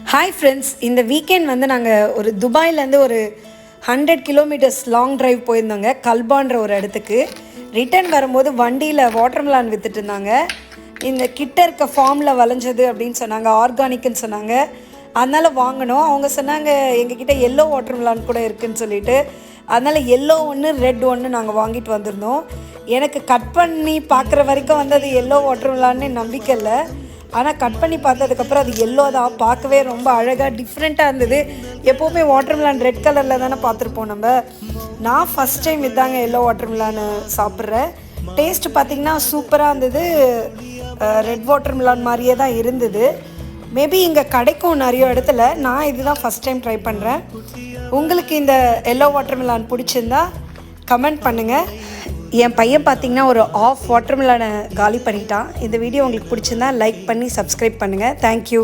Hi friends, இந்த weekend வந்து நாங்கள் ஒரு துபாயிலேருந்து ஒரு 100 கிலோமீட்டர்ஸ் லாங் ட்ரைவ் போயிருந்தோங்க. கல்பான்ற ஒரு இடத்துக்கு. ரிட்டர்ன் வரும்போது வண்டியில் வாட்டர்மெலான் விற்றுட்டு இருந்தாங்க. இந்த கிட்ட இருக்க ஃபார்மில் விளைஞ்சது அப்படின்னு சொன்னாங்க, ஆர்கானிக்குன்னு சொன்னாங்க. அதனால் வாங்கினோம். அவங்க சொன்னாங்க எங்ககிட்ட எல்லோ வாட்டர்மெலான் கூட இருக்குதுன்னு சொல்லிட்டு. அதனால் எல்லோ ஒன்று, ரெட் ஒன்று நாங்கள் வாங்கிட்டு வந்திருந்தோம். எனக்கு கட் பண்ணி பார்க்குற வரைக்கும் வந்து அது எல்லோ வாட்டர்மெலான்னு நம்பிக்கை இல்லை. ஆனால் கட் பண்ணி பார்த்ததுக்கப்புறம் அது எல்லோ தான். பார்க்கவே ரொம்ப அழகாக டிஃப்ரெண்ட்டாக இருந்தது. எப்போவுமே வாட்டர்மெலான் ரெட் கலரில் தானே பார்த்துருப்போம் நம்ம. நான் ஃபஸ்ட் டைம் இதாங்க எல்லோ வாட்டர்மெலான் சாப்பிட்றேன். டேஸ்ட்டு பார்த்திங்கன்னா சூப்பராக இருந்தது. ரெட் வாட்டர்மெலான் மாதிரியே தான் இருந்தது. மேபி இங்கே கிடைக்கும் நிறைய இடத்துல. நான் இதுதான் ஃபஸ்ட் டைம் ட்ரை பண்ணுறேன். உங்களுக்கு இந்த எல்லோ வாட்டர்மெலான் பிடிச்சிருந்தா கமெண்ட் பண்ணுங்கள். என் பையன் பார்த்திங்கன்னா ஒரு ஆஃப் வாட்டர்மெலானை காலி பண்ணிட்டான். இந்த வீடியோ உங்களுக்கு பிடிச்சிருந்தா லைக் பண்ணி சப்ஸ்கிரைப் பண்ணுங்கள். தேங்க்யூ.